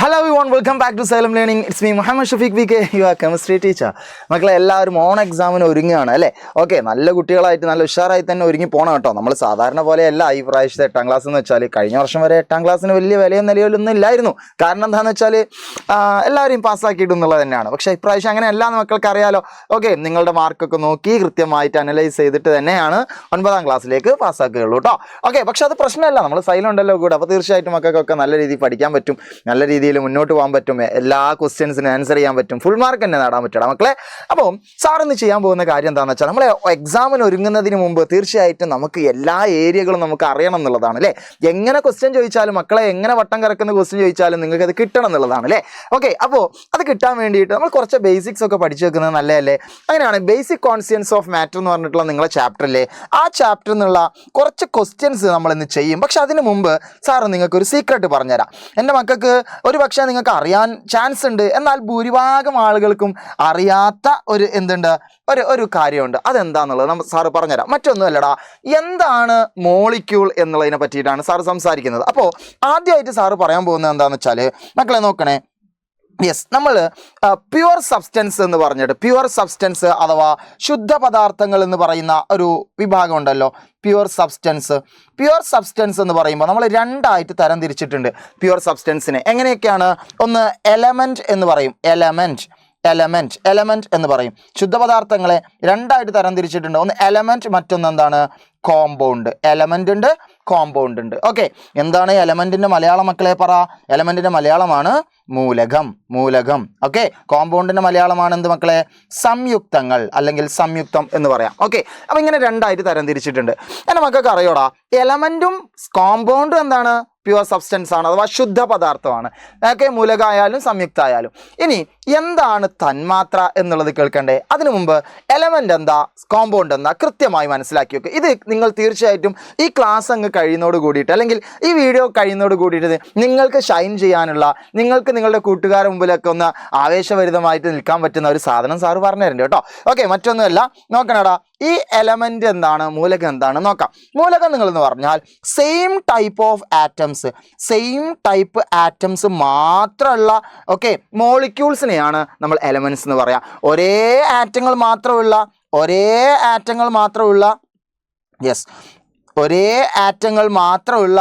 Hello everyone, welcome back to Salem Learning. It's me Muhammad Shafiq VK, your chemistry teacher. മക്കളെ എല്ലാവരും on എക്സാമിന് ഒരുങ്ങുകയാണ് അല്ലേ? Okay, നല്ല കുട്ടികളായിട്ട് നല്ല ഉഷാറായി തന്നെ ഒരുങ്ങി പോകണം കേട്ടോ. നമ്മൾ സാധാരണ പോലെയല്ല ഈ പ്രാവശ്യത്തെ 8ാം ക്ലാസ് എന്ന് വെച്ചാൽ കഴിഞ്ഞ വർഷം വരെ 8ാം ക്ലാസ്സിന് വലിയ വിലയും നിലയിലൊന്നും ഇല്ലായിരുന്നു. കാരണം എന്താണെന്ന് വെച്ചാൽ എല്ലാവരെയും പാസ്സാക്കിയിട്ടുള്ളത് തന്നെയാണ്. പക്ഷേ ഇപ്രാവശ്യം അങ്ങനെ അല്ല എന്ന് മക്കൾക്ക് അറിയാലോ. ഓക്കെ, നിങ്ങളുടെ മാർക്കൊക്കെ നോക്കി കൃത്യമായിട്ട് അനലൈസ് ചെയ്തിട്ട് തന്നെയാണ് 9ാം ക്ലാസ്സിലേക്ക് പാസ്സാക്കുകയുള്ളൂ കേട്ടോ. ഓക്കെ, പക്ഷെ അത് പ്രശ്നമല്ല, നമ്മൾ സൈലൻ്റല്ലോ കൂടെ. അപ്പോൾ തീർച്ചയായിട്ടും മക്കൾക്കൊക്കെ നല്ല രീതിയിൽ പഠിക്കാൻ പറ്റും, നല്ല രീതിയിൽ മുന്നോട്ട് പോകാൻ പറ്റും, എല്ലാ ക്വസ്റ്റ്യൻസിനും ആൻസർ ചെയ്യാൻ പറ്റും, ഫുൾ മാർക്ക് തന്നെ നേടാൻ പറ്റും മക്കളെ. അപ്പോൾ സാറിന്ന് ചെയ്യാൻ പോകുന്ന കാര്യം എന്താണെന്ന് വെച്ചാൽ നമ്മൾ എക്സാമിന് ഒരുങ്ങുന്നതിന് മുമ്പ് തീർച്ചയായിട്ടും നമുക്ക് എല്ലാ ഏരിയകളും നമുക്ക് അറിയണം എന്നുള്ളതാണ് അല്ലേ. എങ്ങനെ ക്വസ്റ്റ്യൻ ചോദിച്ചാലും മക്കളെ, എങ്ങനെ വട്ടം കറക്കുന്ന ക്വസ്റ്റ്യൻ ചോദിച്ചാലും നിങ്ങൾക്ക് അത് കിട്ടണം എന്നുള്ളതാണ് അല്ലേ. ഓക്കെ, അപ്പോൾ അത് കിട്ടാൻ വേണ്ടിയിട്ട് നമ്മൾ കുറച്ച് ബേസിക്സ് ഒക്കെ പഠിച്ചു വെക്കുന്നത് നല്ലതല്ലേ. അങ്ങനെയാണ് ബേസിക് കോൺസ്റ്റൻസ് ഓഫ് മാറ്റർ എന്ന് പറഞ്ഞിട്ടുള്ള നിങ്ങളെ ചാപ്റ്ററിലെ ആ ചാപ്റ്ററിൽ നിന്നുള്ള കുറച്ച് ക്വസ്റ്റ്യൻസ് നമ്മൾ ഇന്ന് ചെയ്യും. പക്ഷെ അതിന് മുമ്പ് സാറ് നിങ്ങൾക്ക് ഒരു സീക്രട്ട് പറഞ്ഞുതരാം. എൻ്റെ മക്കൾക്ക് ഒരു പക്ഷേ നിങ്ങൾക്ക് അറിയാൻ ചാൻസ് ഉണ്ട്, എന്നാൽ ഭൂരിഭാഗം ആളുകൾക്കും അറിയാത്ത ഒരു കാര്യമുണ്ട്. അതെന്താന്നുള്ളത് സാറ് പറഞ്ഞുതരാം. മറ്റൊന്നുമല്ലടാ, എന്താണ് മോളിക്യൂൾ എന്നുള്ളതിനെ പറ്റിയിട്ടാണ് സാറ് സംസാരിക്കുന്നത്. അപ്പോൾ ആദ്യമായിട്ട് സാറ് പറയാൻ പോകുന്നത് എന്താണെന്ന് വെച്ചാൽ മക്കളെ നോക്കണേ. യെസ്, നമ്മൾ പ്യുവർ സബ്സ്റ്റൻസ് എന്ന് പറഞ്ഞിട്ട്, പ്യുവർ സബ്സ്റ്റൻസ് അഥവാ ശുദ്ധ പദാർത്ഥങ്ങൾ എന്ന് പറയുന്ന ഒരു വിഭാഗം ഉണ്ടല്ലോ, പ്യുവർ സബ്സ്റ്റൻസ് എന്ന് പറയുമ്പോൾ നമ്മൾ രണ്ടായിട്ട് തരം തിരിച്ചിട്ടുണ്ട് പ്യുവർ സബ്സ്റ്റൻസിനെ. എങ്ങനെയൊക്കെയാണ്? ഒന്ന് എലമെൻറ്റ് എന്ന് പറയും, എലമെൻറ്റ് എന്ന് പറയും. ശുദ്ധപദാർത്ഥങ്ങളെ രണ്ടായിട്ട് തരം തിരിച്ചിട്ടുണ്ട്. ഒന്ന് എലമെൻറ്റ്, മറ്റൊന്ന് എന്താണ്? കോമ്പൗണ്ട്. എലമെൻ്റ് ഉണ്ട്, കോമ്പൗണ്ട് ഉണ്ട്. ഓക്കെ, എന്താണ് എലമെൻറ്റിൻ്റെ മലയാളം മക്കളെ പറ? എലമെൻറ്റിൻ്റെ മലയാളമാണ് മൂലകം. ഓക്കെ, കോമ്പൗണ്ടിൻ്റെ മലയാളമാണ് എന്ത് മക്കളെ? സംയുക്തങ്ങൾ അല്ലെങ്കിൽ സംയുക്തം എന്ന് പറയാം. ഓക്കെ, അപ്പം ഇങ്ങനെ രണ്ടായിട്ട് തരം തിരിച്ചിട്ടുണ്ട്. എൻ്റെ മക്കൾക്ക് അറിയോടാ, എലമെൻറ്റും കോമ്പൗണ്ടും എന്താണ്? പ്യുവർ സബ്സ്റ്റൻസ് ആണ്, അഥവാ ശുദ്ധ പദാർത്ഥമാണ്. ഓക്കെ, മൂലകമായാലും സംയുക്തമായാലും. ഇനി എന്താണ് തന്മാത്ര എന്നുള്ളത് കേൾക്കണ്ടേ? അതിനു മുമ്പ് എലമെൻ്റ് എന്താ, കോമ്പൗണ്ട് എന്താ കൃത്യമായി മനസ്സിലാക്കി വെക്കുക. ഇത് നിങ്ങൾ തീർച്ചയായിട്ടും ഈ ക്ലാസ് അങ്ങ് കഴിയുന്നതോട് കൂടിയിട്ട്, അല്ലെങ്കിൽ ഈ വീഡിയോ കഴിയുന്നതോട് കൂടിയിട്ട് നിങ്ങൾക്ക് ഷൈൻ ചെയ്യാനുള്ള, നിങ്ങൾക്ക് നിങ്ങളുടെ കൂട്ടുകാരുടെ മുമ്പിലൊക്കെ ഒന്ന് ആവേശഭരിതമായിട്ട് നിൽക്കാൻ പറ്റുന്ന ഒരു സാധനം സാറ് പറഞ്ഞു തരുന്നുണ്ട് കേട്ടോ. ഓക്കെ, മറ്റൊന്നുമല്ല, നോക്കണടാ, ഈ എലമെൻ്റ് എന്താണ്, മൂലകം എന്താണ് നോക്കാം. മൂലകം നിങ്ങളെന്ന് പറഞ്ഞാൽ സെയിം ടൈപ്പ് ആറ്റംസ് മാത്രമുള്ള മോളിക്യൂൾസിനെയാണ് നമ്മൾ എലമെൻറ്റ്സ് എന്ന് പറയാം. ഒരേ ആറ്റങ്ങൾ മാത്രമുള്ള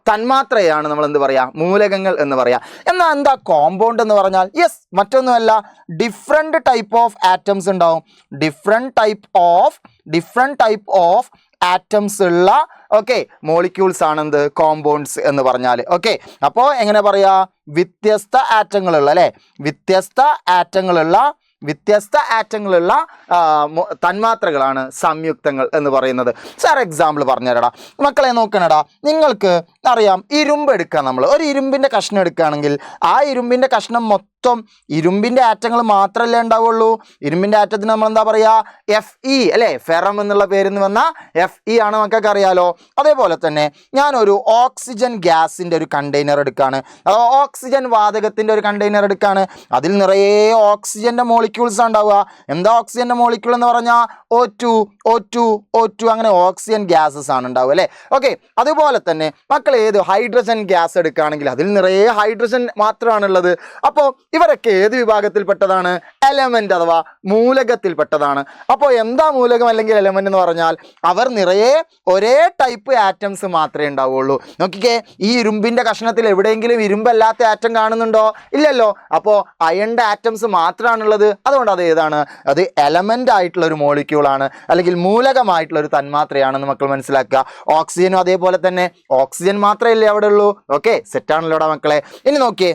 തന്മാത്രയാണ് നമ്മൾ എന്ത് പറയുക? മൂലകങ്ങൾ എന്ന് പറയാം. എന്നാൽ എന്താ കോമ്പൗണ്ട് എന്ന് പറഞ്ഞാൽ? യെസ്, മറ്റൊന്നുമല്ല, ഡിഫറെൻറ്റ് ടൈപ്പ് ഓഫ് ആറ്റംസ് ഉണ്ടാവും. ഡിഫറെൻറ്റ് ടൈപ്പ് ഓഫ് ആറ്റംസ് ഉള്ള മോളിക്യൂൾസ് ആണ് എന്ത്? കോമ്പൗണ്ട്സ് എന്ന് പറഞ്ഞാൽ. ഓക്കെ, അപ്പോൾ എങ്ങനെ പറയാ? വ്യത്യസ്ത ആറ്റങ്ങളുള്ള തന്മാത്രകളാണ് സംയുക്തങ്ങൾ എന്ന് പറയുന്നത്. സാർ എക്സാമ്പിൾ പറഞ്ഞുതരടാ മക്കളെ. നോക്കണടാ, നിങ്ങൾക്ക് അറിയാം, ഇരുമ്പ് എടുക്കുക. നമ്മൾ ഒരു ഇരുമ്പിൻ്റെ കഷ്ണം എടുക്കുകയാണെങ്കിൽ ആ ഇരുമ്പിൻ്റെ കഷ്ണം മൊത്തം ഇരുമ്പിൻ്റെ ആറ്റങ്ങൾ മാത്രമല്ലേ ഉണ്ടാവുള്ളൂ. ഇരുമ്പിൻ്റെ ആറ്റത്തിന് നമ്മൾ എന്താ പറയുക? Fe അല്ലേ, ഫെറം എന്നുള്ള പേരിൽ നിന്ന് വന്ന Fe ആണ് മക്കൾക്ക് അറിയാലോ. അതേപോലെ തന്നെ ഞാനൊരു ഓക്സിജൻ ഗ്യാസിൻ്റെ ഒരു കണ്ടെയ്നർ എടുക്കുകയാണ്, അതോ ഓക്സിജൻ വാതകത്തിൻ്റെ ഒരു കണ്ടെയ്നർ എടുക്കുകയാണ്. അതിൽ നിറയെ ഓക്സിജൻ്റെ മോളിക്യൂൾസ് ഉണ്ടാവുക. എന്താ ഓക്സിജൻ്റെ മോളിക്യൂൾ എന്ന് പറഞ്ഞാൽ? O2 അങ്ങനെ ഓക്സിജൻ ഗ്യാസസ് ആണ് ഉണ്ടാവുക അല്ലേ. ഓക്കെ, അതുപോലെ തന്നെ മക്കൾ ഹൈഡ്രജൻ ഗ്യാസ് എടുക്കുകയാണെങ്കിൽ അതിൽ നിറയെ ഹൈഡ്രജൻ മാത്രമാണുള്ളത്. അപ്പോൾ ഇവരൊക്കെ ഏത് വിഭാഗത്തിൽപ്പെട്ടതാണ്? എലമെൻ്റ് അഥവാ മൂലകത്തിൽപ്പെട്ടതാണ്. അപ്പോൾ എന്താ മൂലകം അല്ലെങ്കിൽ എലമെൻ്റ് എന്ന് പറഞ്ഞാൽ? അവർ നിറയെ ഒരേ ടൈപ്പ് ആറ്റംസ് മാത്രമേ ഉണ്ടാവുള്ളൂ. നോക്കിക്കേ, ഈ ഇരുമ്പിൻ്റെ കഷ്ണത്തിൽ എവിടെയെങ്കിലും ഇരുമ്പല്ലാത്ത ആറ്റം കാണുന്നുണ്ടോ? ഇല്ലല്ലോ. അപ്പോൾ അയണിൻ്റെ ആറ്റംസ് മാത്രമാണുള്ളത്. അതുകൊണ്ട് അത് ഏതാണ്? അത് എലമെൻ്റ് ആയിട്ടുള്ള ഒരു മോളിക്യൂളാണ്, അല്ലെങ്കിൽ മൂലകമായിട്ടുള്ള ഒരു തന്മാത്രയാണെന്ന് മക്കൾ മനസ്സിലാക്കുക. ഓക്സിജനും അതേപോലെ തന്നെ, ഓക്സിജൻ മാത്രമല്ലേ അവിടെ ഉള്ളൂ. ഓക്കെ, സെറ്റാണല്ലോടാ മക്കളെ. ഇനി നോക്കിയേ,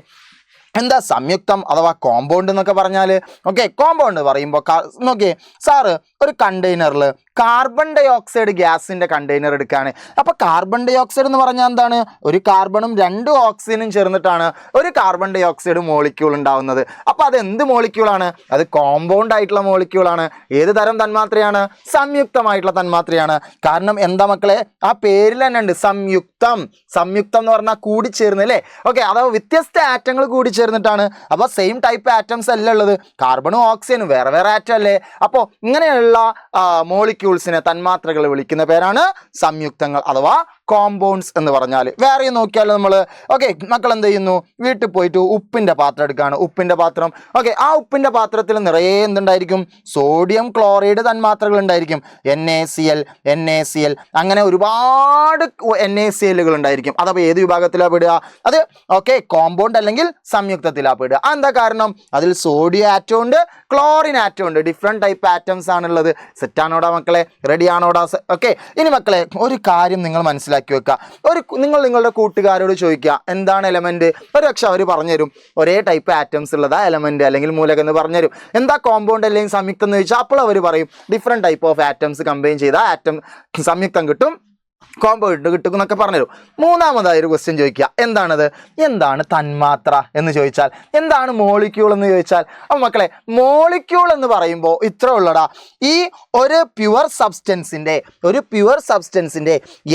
എന്താ സംയുക്തം അഥവാ കോമ്പൗണ്ട് എന്നൊക്കെ പറഞ്ഞാൽ? ഓക്കെ, കോമ്പൗണ്ട് പറയുമ്പോൾ നോക്കിയേ, സാറ് ഒരു കണ്ടെയ്നറിൽ കാർബൺ ഡൈ ഓക്സൈഡ് ഗ്യാസിൻ്റെ കണ്ടെയ്നർ എടുക്കുകയാണ്. അപ്പോൾ കാർബൺ ഡൈ ഓക്സൈഡ് എന്ന് പറഞ്ഞാൽ എന്താണ്? ഒരു കാർബണും 2 ഓക്സിജനും ചേർന്നിട്ടാണ് ഒരു കാർബൺ ഡൈ ഓക്സൈഡ് മോളിക്യൂൾ ഉണ്ടാവുന്നത്. അപ്പോൾ അത് എന്ത് മോളിക്യൂളാണ്? അത് കോമ്പൗണ്ട് ആയിട്ടുള്ള മോളിക്യൂളാണ്. ഏത് തരം തന്മാത്രയാണ്? സംയുക്തമായിട്ടുള്ള തന്മാത്രയാണ്. കാരണം എന്താ മക്കളെ, ആ പേരിൽ തന്നെ ഉണ്ട് സംയുക്തം എന്ന് പറഞ്ഞാൽ കൂടിച്ചേർന്ന് അല്ലേ. ഓക്കെ, അഥവാ വ്യത്യസ്ത ആറ്റങ്ങൾ കൂടിച്ചേർന്നിട്ടാണ്. അപ്പോൾ സെയിം ടൈപ്പ് ആറ്റംസ് അല്ല ഉള്ളത്, കാർബണും ഓക്സിജനും വേറെ ആറ്റം അല്ലേ. അപ്പോൾ ഇങ്ങനെയുള്ള മോളിക്യൂൾസിനെ, തന്മാത്രകൾ വിളിക്കുന്ന പേരാണ് സംയുക്തങ്ങൾ അഥവാ കോമ്പൗണ്ട്സ് എന്ന് പറഞ്ഞാൽ. വേറെ നോക്കിയാൽ നമ്മൾ ഓക്കെ മക്കൾ എന്ത് ചെയ്യുന്നു, വീട്ടിൽ പോയിട്ട് ഉപ്പിൻ്റെ പാത്രം എടുക്കുകയാണ്. ഉപ്പിൻ്റെ പാത്രം ഓക്കെ, ആ ഉപ്പിൻ്റെ പാത്രത്തിൽ നിറയെ എന്തുണ്ടായിരിക്കും, സോഡിയം ക്ലോറൈഡ് തന്മാത്രകൾ ഉണ്ടായിരിക്കും. NaCl അങ്ങനെ ഒരുപാട് NaClകൾ ഉണ്ടായിരിക്കും. അതപ്പോൾ ഏത് വിഭാഗത്തിലാണ് പെടുക, അത് ഓക്കെ കോമ്പൗണ്ട് അല്ലെങ്കിൽ സംയുക്തത്തിലാണ് പെടുക. എന്താ കാരണം, അതിൽ സോഡിയം ആറ്റം ഉണ്ട്, ക്ലോറിൻ ആറ്റം ഉണ്ട്. ഡിഫറെൻറ്റ് ടൈപ്പ് ആറ്റംസ് ആണുള്ളത്. സെറ്റാണോടാ മക്കളെ, റെഡി ആണോടാ? ഓക്കെ, ഇനി മക്കളെ ഒരു കാര്യം നിങ്ങൾ മനസ്സിലാക്കി വെക്കുക. നിങ്ങൾ നിങ്ങളുടെ കൂട്ടുകാരോട് ചോദിക്കുക എന്താണ് എലമെന്റ്, ഒരു പക്ഷെ അവർ പറഞ്ഞുതരും ഒരേ ടൈപ്പ് ആറ്റംസ് ഉള്ളതാ എലമെന്റ് അല്ലെങ്കിൽ മൂലകം എന്ന് പറഞ്ഞുതരും. എന്താ കോമ്പൗണ്ട് അല്ലെങ്കിൽ സംയുക്തം എന്ന് ചോദിച്ചാൽ അപ്പോൾ അവർ പറയും different type of atoms combine ചെയ്ത ആറ്റം സംയുക്തം കിട്ടും, കോമ്പൗണ്ട് കിട്ടും എന്നൊക്കെ പറഞ്ഞുതരും. മൂന്നാമതായി ഒരു ക്വസ്റ്റ്യൻ ചോദിക്കുക, എന്താണ് തന്മാത്ര എന്ന് ചോദിച്ചാൽ, എന്താണ് മോളിക്യൂൾ എന്ന് ചോദിച്ചാൽ. അപ്പോൾ മക്കളെ മോളിക്യൂൾ എന്ന് പറയുമ്പോൾ ഇത്ര ഉള്ളടാ, ഈ ഒരു പ്യുവർ സബ്സ്റ്റൻസിൻ്റെ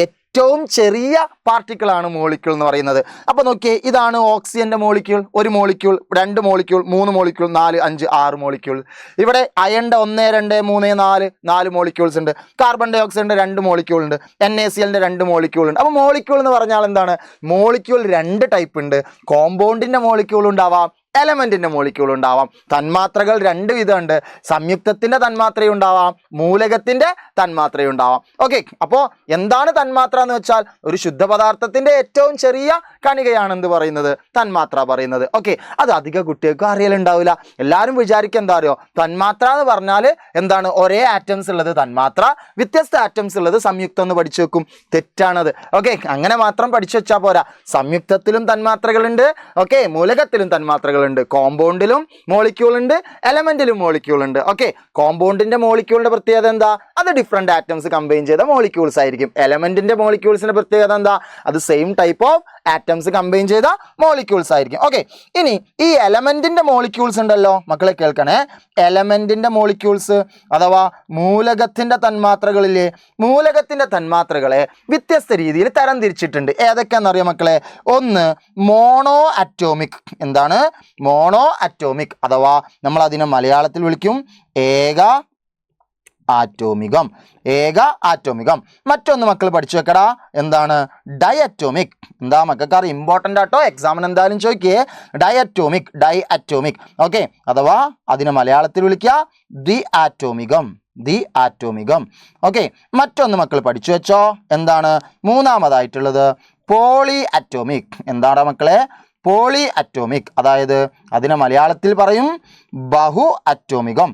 ഏറ്റവും ചെറിയ പാർട്ടിക്കിളാണ് മോളിക്യൂൾ എന്ന് പറയുന്നത്. അപ്പോൾ നോക്കിയേ, ഇതാണ് ഓക്സിജൻ്റെ molecule, 1 molecule, 2 molecule, 3 molecule, 4, 5, 6 molecule. ഇവിടെ അയണിൻ്റെ 1, 2, 3, 4 മോളിക്യൂൾസ് ഉണ്ട്. കാർബൺ ഡൈ ഓക്സൈഡിൻ്റെ 2 മോളിക്യൂൾ ഉണ്ട്. NaClൻ്റെ 2 മോളിക്യൂൾ ഉണ്ട്. അപ്പോൾ മോളിക്യൂൾ എന്ന് പറഞ്ഞാൽ എന്താണ്, മോളിക്യൂൾ 2 ടൈപ്പ് ഉണ്ട്. കോമ്പൗണ്ടിൻ്റെ മോളിക്യൂൾ ഉണ്ടാവാം, എലമെന്റിന്റെ മോളിക്യൂൾ ഉണ്ടാവാം. തന്മാത്രകൾ 2 വിധമുണ്ട്, സംയുക്തത്തിന്റെ തന്മാത്രയുണ്ടാവാം, മൂലകത്തിന്റെ തന്മാത്രയുണ്ടാവാം. ഓക്കെ, അപ്പോൾ എന്താണ് തന്മാത്ര എന്ന് വെച്ചാൽ ഒരു ശുദ്ധ പദാർത്ഥത്തിന്റെ ഏറ്റവും ചെറിയ കണികയാണ് എന്ത് പറയുന്നത്, തന്മാത്ര പറയുന്നത്. ഓക്കെ, അത് അധിക കുട്ടികൾക്ക് അറിയലുണ്ടാവില്ല. എല്ലാവരും വിചാരിക്കുക എന്താ അറിയോ, തന്മാത്ര എന്ന് പറഞ്ഞാൽ എന്താണ്, ഒരേ ആറ്റംസ് ഉള്ളത് തന്മാത്ര, വ്യത്യസ്ത ആറ്റംസ് ഉള്ളത് സംയുക്തം എന്ന് പഠിച്ചു വെക്കും. തെറ്റാണത്. ഓക്കെ, അങ്ങനെ മാത്രം പഠിച്ചു വെച്ചാൽ പോരാ. സംയുക്തത്തിലും തന്മാത്രകളുണ്ട്, ഓക്കെ മൂലകത്തിലും തന്മാത്രകൾ ഉണ്ട്, കോമ്പൗണ്ടിലും മോളിക്യൂൾ ഉണ്ട്, എലമെന്റിലും മോളിക്യൂൾ ഉണ്ട്. ഓക്കെ, കോമ്പൗണ്ടിന്റെ മോളിക്യൂളിന്റെ പ്രത്യേകത എന്താ, അത് ഡിഫറെന്റ് ആറ്റംസ് കമ്പൈൻ ചെയ്ത മോളിക്യൂൾസ് ആയിരിക്കും. എലമെന്റിന്റെ മോളിക്യൂൾസിന്റെ പ്രത്യേകത എന്താ, അത് same type of atoms combine ചെയ്ത മോളിക്യൂൾസ് ആയിരിക്കും. ഓക്കെ, ഇനി ഈ എലമെന്റിന്റെ മോളിക്യൂൾസ് ഉണ്ടല്ലോ മക്കളെ കേൾക്കണേ, എലമെന്റിന്റെ മോളിക്യൂൾസ് അഥവാ മൂലകത്തിന്റെ തന്മാത്രകളിലെ മൂലകത്തിന്റെ തന്മാത്രകളെ വ്യത്യസ്ത രീതിയിൽ തരംതിരിച്ചിട്ടുണ്ട്. ഏതൊക്കെയാണെന്നറിയാം മക്കളെ, ഒന്ന് മോണോ അറ്റോമിക്. എന്താണ് മോണോ അറ്റോമിക് അഥവാ നമ്മൾ അതിനെ മലയാളത്തിൽ വിളിക്കും ഏക ആറ്റോമികം. മറ്റൊന്ന് മക്കൾ പഠിച്ചു വെക്കടാ, എന്താണ് ഡൈ അറ്റോമിക്. എന്താ മക്കൾക്കാർ ഇമ്പോർട്ടൻ്റ് ആട്ടോ, എക്സാമിന് എന്തായാലും ചോദിക്കേ. ഡൈ അറ്റോമിക് ഓക്കെ, അഥവാ അതിനെ മലയാളത്തിൽ വിളിക്കുക ദി ആറ്റോമികം. ഓക്കെ, മറ്റൊന്ന് മക്കൾ പഠിച്ചു വെച്ചോ, എന്താണ് മൂന്നാമതായിട്ടുള്ളത് പോളി അറ്റോമിക്. എന്താണ് മക്കളെ, പോളി അറ്റോമിക്, അതായത് അതിനെ മലയാളത്തിൽ പറയും ബഹു അറ്റോമികം.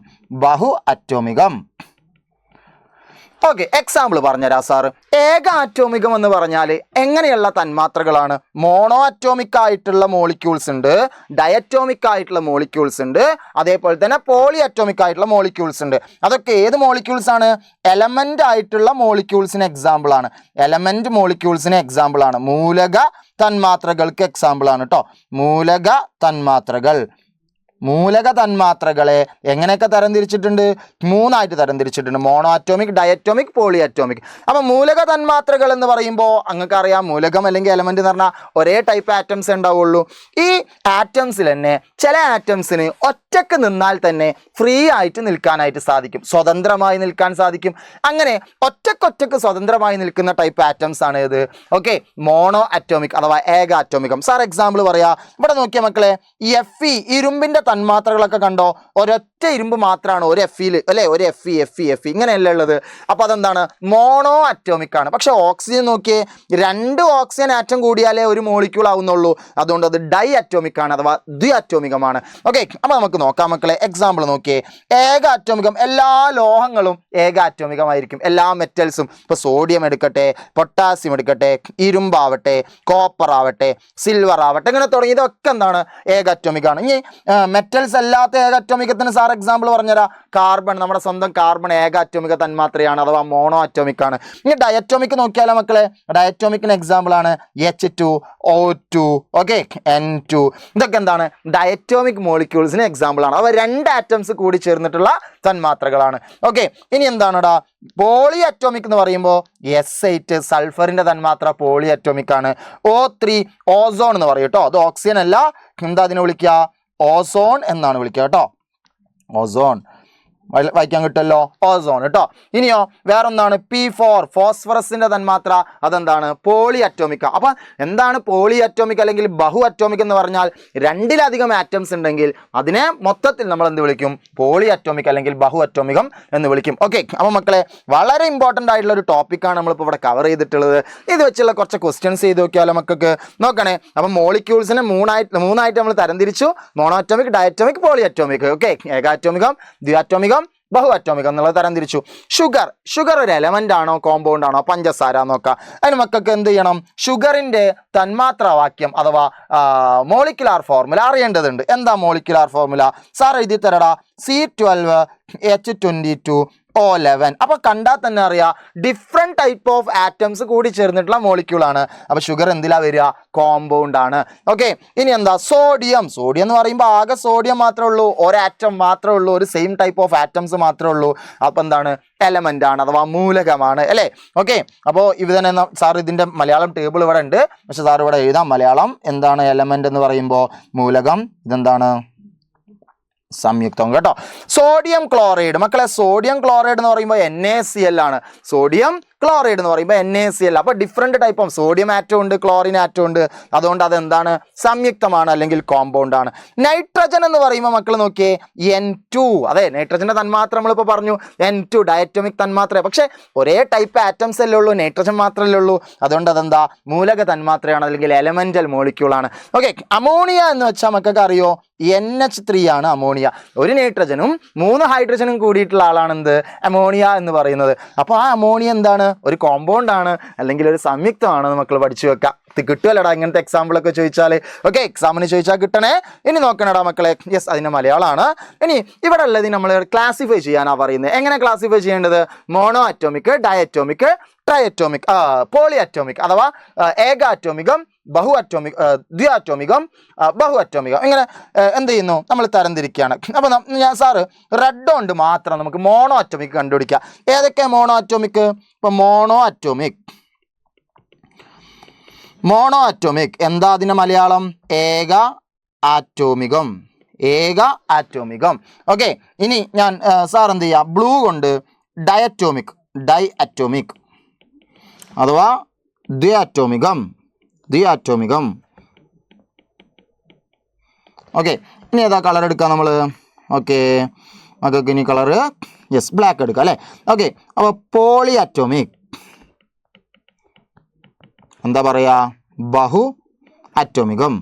ഓക്കെ, എക്സാമ്പിൾ പറഞ്ഞുതരാം സാർ. ഏക ആറ്റോമികം എന്ന് പറഞ്ഞാൽ എങ്ങനെയുള്ള തന്മാത്രകളാണ്, മോണോ അറ്റോമിക് ആയിട്ടുള്ള മോളിക്യൂൾസ് ഉണ്ട്, ഡയറ്റോമിക് ആയിട്ടുള്ള മോളിക്യൂൾസ് ഉണ്ട്, അതേപോലെ തന്നെ പോളി അറ്റോമിക് ആയിട്ടുള്ള മോളിക്യൂൾസ് ഉണ്ട്. അതൊക്കെ ഏത് മോളിക്യൂൾസ് ആണ്, എലമെന്റ് ആയിട്ടുള്ള മോളിക്യൂൾസിന് എക്സാമ്പിൾ ആണ്. മൂലക തന്മാത്രകൾക്ക് എക്സാമ്പിൾ ആണ് കേട്ടോ. മൂലക തന്മാത്രകളെ എങ്ങനെയൊക്കെ തരംതിരിച്ചിട്ടുണ്ട്, 3 തരംതിരിച്ചിട്ടുണ്ട്. Monoatomic, diatomic, polyatomic. അപ്പം മൂലക തന്മാത്രകൾ എന്ന് പറയുമ്പോൾ അങ്ങക്കറിയാം, മൂലകം അല്ലെങ്കിൽ എലമെന്റ് എന്ന് പറഞ്ഞാൽ ഒരേ ടൈപ്പ് ആറ്റംസ് ഉണ്ടാവുള്ളൂ. ഈ ആറ്റംസിൽ തന്നെ ചില ആറ്റംസിന് ഒറ്റക്ക് നിന്നാൽ തന്നെ ഫ്രീ ആയിട്ട് നിൽക്കാനായിട്ട് സാധിക്കും, സ്വതന്ത്രമായി നിൽക്കാൻ സാധിക്കും. അങ്ങനെ ഒറ്റക്കൊറ്റക്ക് സ്വതന്ത്രമായി നിൽക്കുന്ന ടൈപ്പ് ആറ്റംസ് ആണ് ഇത്. ഓക്കെ, മോണോ അറ്റോമിക് അഥവാ ഏക ആറ്റോമികം. സാർ എക്സാമ്പിൾ പറയാ, ഇവിടെ നോക്കിയ മക്കളെ, Fe ഇരുമ്പിന്റെ തന്മാത്രകളൊക്കെ കണ്ടോ, ഒരൊറ്റ ഇരുമ്പ് മാത്രമാണ് ഒരു Feയിൽ അല്ലേ, ഒരു Fe ഇങ്ങനെയല്ല ഉള്ളത്. അപ്പോൾ അതെന്താണ്, മോണോ അറ്റോമിക് ആണ്. പക്ഷെ ഓക്സിജൻ നോക്കിയേ, 2 ഓക്സിജൻ ആറ്റം കൂടിയാലേ ഒരു മോളിക്യൂൾ ആവുന്നുള്ളൂ. അതുകൊണ്ട് അത് ഡൈ അറ്റോമിക് ആണ് അഥവാ ദ്വി അറ്റോമികമാണ്. ഓക്കെ, അപ്പോൾ നമുക്ക് നോക്കാം മക്കളെ. എക്സാമ്പിൾ നോക്കിയേ, ഏക അറ്റോമികം, എല്ലാ ലോഹങ്ങളും ഏക അറ്റോമികമായിരിക്കും. എല്ലാ മെറ്റൽസും, ഇപ്പോൾ സോഡിയം എടുക്കട്ടെ, പൊട്ടാസ്യം എടുക്കട്ടെ, ഇരുമ്പാവട്ടെ, കോപ്പർ ആവട്ടെ, സിൽവർ ആവട്ടെ, ഇങ്ങനെ തുടങ്ങി ഇതൊക്കെ എന്താണ്, ഏക അറ്റോമിക് ആണ്. ഇനി മെറ്റൽസ് അല്ലാത്ത ഏക അറ്റോമികത്തിന് സാർ എക്സാമ്പിൾ പറഞ്ഞുതരാം. കാർബൺ, നമ്മുടെ സ്വന്തം കാർബൺ ഏക അറ്റോമിക തന്മാത്രയാണ് അഥവാ മോണോ അറ്റോമിക് ആണ്. ഇനി ഡയറ്റോമിക് നോക്കിയാലോ മക്കളെ, ഡയറ്റോമിക്കിന് എക്സാമ്പിൾ ആണ് H2, O2, ഓക്കെ, N2. ഇതൊക്കെ എന്താണ്, ഡയറ്റോമിക് മോളിക്യൂൾസിന് എക്സാമ്പിൾ ആണ്. അവ 2 ആറ്റംസ് കൂടി ചേർന്നിട്ടുള്ള തന്മാത്രകളാണ്. ഓക്കെ, ഇനി എന്താണെടാ പോളി അറ്റോമിക് എന്ന് പറയുമ്പോൾ S8 സൾഫറിന്റെ തന്മാത്ര പോളി അറ്റോമിക് ആണ്. O3 ഓസോൺ എന്ന് പറയും കേട്ടോ, അത് ഓക്സിജൻ അല്ല, എന്താ അതിനെ വിളിക്കുക, ഓസോൺ എന്നാണ് വിളിക്കുക കേട്ടോ, ഓസോൺ. വായിക്കാൻ കിട്ടുമല്ലോ, ഓസോൺ കേട്ടോ. ഇനിയോ വേറൊന്നാണ് P4 ഫോസ്ഫറസിന്റെ തന്മാത്ര, അതെന്താണ് പോളി അറ്റോമിക്ക. അപ്പൊ എന്താണ് പോളി അറ്റോമിക് അല്ലെങ്കിൽ ബഹു അറ്റോമിക് എന്ന് പറഞ്ഞാൽ രണ്ടിലധികം ആറ്റംസ് ഉണ്ടെങ്കിൽ അതിനെ മൊത്തത്തിൽ നമ്മൾ എന്ത് വിളിക്കും, പോളി അറ്റോമിക് അല്ലെങ്കിൽ ബഹു അറ്റോമികം എന്ന് വിളിക്കും. ഓക്കെ, അപ്പോൾ മക്കളെ വളരെ ഇമ്പോർട്ടൻ്റ് ആയിട്ടുള്ള ഒരു ടോപ്പിക്കാണ് നമ്മളിപ്പോൾ ഇവിടെ കവർ ചെയ്തിട്ടുള്ളത്. ഇത് വെച്ചുള്ള കുറച്ച് ക്വസ്റ്റ്യൻസ് ചെയ്ത് നോക്കിയാലോ മക്കൾക്ക്, നോക്കണേ. അപ്പം മോളിക്യൂൾസിനെ മൂന്നായിട്ട് നമ്മൾ തരംതിരിച്ചു, monoatomic, diatomic, polyatomic. Okay, ഏകാറ്റോമികം, ദ്വിഅറ്റോമികം, ബഹു അറ്റോമിക് എന്നുള്ളത് തരംതിരിച്ചു. ഷുഗർ ഒരു എലമെന്റ് ആണോ കോമ്പൗണ്ട് ആണോ, പഞ്ചസാര നോക്കാം. അതിന് മക്കൾക്ക് എന്ത് ചെയ്യണം, ഷുഗറിന്റെ തന്മാത്രാവാക്യം അഥവാ മോളിക്കുലാർ ഫോർമുല അറിയേണ്ടതുണ്ട്. എന്താ മോളിക്കുലാർ ഫോർമുല? സാർ എഴുതി തരടാ, C12H22O11. അപ്പൊ കണ്ടാൽ തന്നെ അറിയാം ഡിഫറെന്റ് ടൈപ്പ് ഓഫ് ആറ്റംസ് കൂടി ചേർന്നിട്ടുള്ള മോളിക്യൂളാണ്. അപ്പൊ ഷുഗർ എന്തിലാ വരിക, കോമ്പൗണ്ട് ആണ്. ഓക്കെ, ഇനി എന്താ സോഡിയം എന്ന് പറയുമ്പോൾ ആകെ സോഡിയം മാത്രമേ ഉള്ളൂ, ഒരാറ്റം മാത്രമേ ഉള്ളൂ, ഒരു സെയിം ടൈപ്പ് ഓഫ് ആറ്റംസ് മാത്രമേ ഉള്ളൂ. അപ്പൊ എന്താണ്, എലമെന്റ് ആണ് അഥവാ മൂലകമാണ് അല്ലേ. ഓക്കെ, അപ്പോൾ ഇത് തന്നെ സാർ ഇതിന്റെ മലയാളം ടേബിൾ ഇവിടെ ഉണ്ട്, പക്ഷെ സാർ ഇവിടെ എഴുതാം മലയാളം. എന്താണ് എലമെന്റ് എന്ന് പറയുമ്പോൾ മൂലകം, ഇതെന്താണ് സംയുക്തം കേട്ടോ. സോഡിയം ക്ലോറൈഡ് മക്കളെ, സോഡിയം ക്ലോറൈഡ് എന്ന് പറയുമ്പോൾ NaCl ആണ്. സോഡിയം ക്ലോറൈഡ് എന്ന് പറയുമ്പോൾ NaCl. അപ്പോൾ different type of sodium atom ഉണ്ട്, ക്ലോറിൻ ആറ്റം ഉണ്ട്. അതുകൊണ്ട് അതെന്താണ്, സംയുക്തമാണ് അല്ലെങ്കിൽ കോമ്പൗണ്ട് ആണ്. നൈട്രജൻ എന്ന് പറയുമ്പോൾ മക്കൾ നോക്കിയേ, N2. അതെ, നൈട്രജൻ്റെ തന്മാത്ര നമ്മളിപ്പോൾ പറഞ്ഞു, N2 ഡയറ്റോമിക് തന്മാത്ര. പക്ഷേ ഒരേ ടൈപ്പ് ആറ്റംസ് അല്ലേ ഉള്ളൂ, നൈട്രജൻ മാത്രമല്ലേ ഉള്ളൂ. അതുകൊണ്ട് അതെന്താ, മൂലക തന്മാത്രയാണ് അല്ലെങ്കിൽ എലമെന്റൽ മോളിക്യൂളാണ്. ഓക്കെ, അമോണിയ എന്ന് വെച്ചാൽ മക്കൾക്ക് അറിയോ, NH3 ആണ് അമോണിയ. ഒരു നൈട്രജനും 3 ഹൈഡ്രജനും കൂടിയിട്ടുള്ള ആളാണ് എന്ത്, അമോണിയ എന്ന് പറയുന്നത്. അപ്പോൾ ആ അമോണിയ എന്താണ്, ഒരു കോമ്പൗണ്ട് ആണ് അല്ലെങ്കിൽ ഒരു സംയുക്തമാണ്. മക്കൾ പഠിച്ചു വെക്കാം, ഇത് കിട്ടുമല്ലടാ ഇങ്ങനത്തെ എക്സാമ്പിളൊക്കെ ചോദിച്ചാൽ. ഓക്കെ, എക്സാമിന് ചോദിച്ചാൽ കിട്ടണേ. ഇനി നോക്കണടാ മക്കളെ, യെസ് അതിൻ്റെ മലയാളമാണ്. ഇനി ഇവിടെ ഉള്ളത് നമ്മൾ ക്ലാസിഫൈ ചെയ്യാനാണ് പറയുന്നത്. എങ്ങനെ ക്ലാസിഫൈ ചെയ്യേണ്ടത്, monoatomic, diatomic, triatomic, polyatomic അഥവാ ഏകാറ്റോമികം, ബഹു അറ്റോമിക്, ദ്വിഅറ്റോമികം, ബഹു അറ്റോമികം. ഇങ്ങനെ എന്ത് ചെയ്യുന്നു, നമ്മൾ തരംതിരിക്കുകയാണ്. അപ്പോൾ സാറ് റെഡ് കൊണ്ട് മാത്രം നമുക്ക് മോണോ അറ്റോമിക് കണ്ടുപിടിക്കാം. ഏതൊക്കെ മോണോ അറ്റോമിക്? ഇപ്പോൾ മോണോ അറ്റോമിക് എന്താ അതിൻ്റെ മലയാളം, ഏക ആറ്റോമികം. ഓക്കെ, ഇനി ഞാൻ സാർ എന്ത് ചെയ്യുക, ബ്ലൂ കൊണ്ട് ഡൈഅറ്റോമിക് അഥവാ ദ്വിഅറ്റോമികം. ഓക്കെ, ഇനി ഏതാ കളർ എടുക്കാം നമ്മൾ? ഓക്കെ, മക്കൾക്ക് ഇനി കളറ് യെസ് ബ്ലാക്ക് എടുക്കാം അല്ലേ. ഓക്കെ, അപ്പോൾ പോളി അറ്റോമിക് എന്താ പറയുക, ബഹു അറ്റോമികം.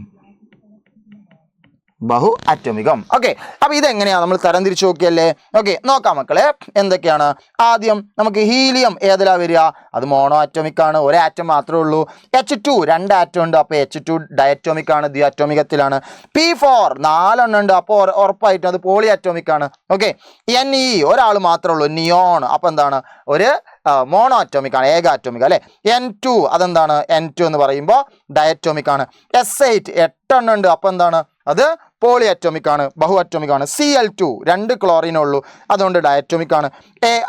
ഓക്കെ, അപ്പോൾ ഇതെങ്ങനെയാണ് നമ്മൾ തരംതിരിച്ച് നോക്കിയല്ലേ. ഓക്കെ, നോക്കാം മക്കളെ എന്തൊക്കെയാണ്. ആദ്യം നമുക്ക് ഹീലിയം ഏതിലാ വരിക, അത് മോണോ അറ്റോമിക് ആണ്, ഒരു ആറ്റം മാത്രമേ ഉള്ളൂ. H2 2 ആറ്റം ഉണ്ട്, അപ്പോൾ H2 ഡയറ്റോമിക് ആണ്, ദ്വിഅറ്റോമികത്തിലാണ്. P4 4 എണ്ണം ഉണ്ട്, അപ്പോൾ ഉറപ്പായിട്ടും അത് പോളി അറ്റോമിക് ആണ്. ഓക്കെ, Ne ഒരാൾ മാത്രമേ ഉള്ളൂ, നിയോൺ, അപ്പോൾ എന്താണ്, ഒരു മോണോ അറ്റോമിക് ആണ്, ഏകാറ്റോമിക് അല്ലേ. N2 അതെന്താണ്, N2 എന്ന് പറയുമ്പോൾ ഡയറ്റോമിക് ആണ്. S8 8 എണ്ണം ഉണ്ട്, അപ്പോൾ എന്താണ്, അത് പോളി അറ്റോമിക് ആണ്, ബഹു അറ്റോമിക് ആണ്. Cl2 2 ക്ലോറിനേ ഉള്ളൂ, അതുകൊണ്ട് ഡയറ്റോമിക് ആണ്.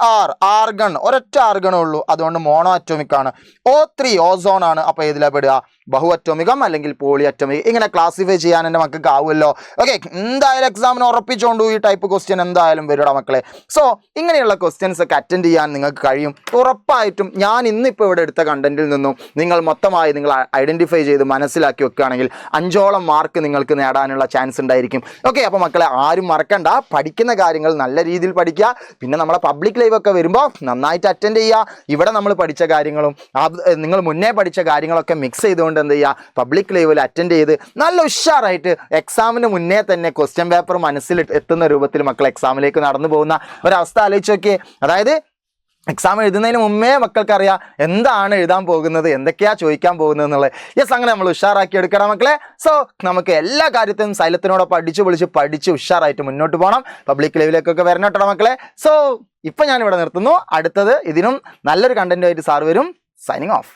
Ar ആർഗൺ, ഒരൊറ്റ ആർഗണേ ഉള്ളൂ, അതുകൊണ്ട് മോണോ അറ്റോമിക് ആണ്. O3 ഓസോൺ ആണ്, അപ്പോൾ ഇതിലാ പെടുക, ബഹു അറ്റോമികം അല്ലെങ്കിൽ പോളി അറ്റോമിക്. ഇങ്ങനെ ക്ലാസിഫൈ ചെയ്യാൻ എൻ്റെ മക്കൾക്ക് ആവുമല്ലോ. ഓക്കെ, എന്തായാലും എക്സാമിന് ഉറപ്പിച്ചുകൊണ്ടു ഈ ടൈപ്പ് ക്വസ്റ്റ്യൻ എന്തായാലും വരിക മക്കളെ. സോ ഇങ്ങനെയുള്ള ക്വസ്റ്റ്യൻസ് ഒക്കെ അറ്റൻഡ് ചെയ്യാൻ നിങ്ങൾക്ക് കഴിയും ഉറപ്പായിട്ടും. ഞാൻ ഇന്നിപ്പോൾ ഇവിടെ എടുത്ത കണ്ടന്റിൽ നിന്നും നിങ്ങൾ മൊത്തമായി നിങ്ങൾ ഐഡന്റിഫൈ ചെയ്ത് മനസ്സിലാക്കി വെക്കുകയാണെങ്കിൽ 5ഓളം മാർക്ക് നിങ്ങൾക്ക് നേടാനുള്ള ചാൻസ് ഉണ്ടായിരിക്കും. ഓക്കെ, അപ്പോൾ മക്കളെ ആരും മറക്കണ്ട, പഠിക്കുന്ന കാര്യങ്ങൾ നല്ല രീതിയിൽ പഠിക്കുക. പിന്നെ നമ്മളെ പബ്ലിക് ലൈവ് ഒക്കെ വരുമ്പോൾ നന്നായിട്ട് അറ്റൻഡ് ചെയ്യുക. ഇവിടെ നമ്മൾ പഠിച്ച കാര്യങ്ങളും നിങ്ങൾ മുന്നേ പഠിച്ച കാര്യങ്ങളൊക്കെ മിക്സ് ചെയ്തുകൊണ്ട് എന്ത് ചെയ്യുക, പബ്ലിക് ലൈവിൽ അറ്റൻഡ് ചെയ്ത് നല്ല ഉഷാറായിട്ട് എക്സാമിന് മുന്നേ തന്നെ ക്വസ്റ്റ്യൻ പേപ്പർ മനസ്സിൽ എത്തുന്ന രൂപത്തിൽ മക്കൾ എക്സാമിലേക്ക് നടന്നു പോകുന്ന ഒരവസ്ഥ ആലോചിച്ച് നോക്കിയേ. അതായത് എക്സാം എഴുതുന്നതിന് മുമ്പേ മക്കൾക്കറിയാം എന്താണ് എഴുതാൻ പോകുന്നത്, എന്തൊക്കെയാണ് ചോദിക്കാൻ പോകുന്നത് എന്നുള്ളത്. യെസ്, അങ്ങനെ നമ്മൾ ഉഷാറാക്കി എടുക്കണം മക്കളെ. സോ നമുക്ക് എല്ലാ കാര്യത്തിനും സൈലത്തിനോടെ പഠിച്ച് ഉഷാറായിട്ട് മുന്നോട്ട് പോകണം. പബ്ലിക് ലെവലിലേക്കൊക്കെ വരണം കേട്ടോ മക്കളെ. സോ ഇപ്പം ഞാനിവിടെ നിർത്തുന്നു. അടുത്തത് ഇതിനും നല്ലൊരു കണ്ടന്റുമായിട്ട് സാർ വരും. Signing off.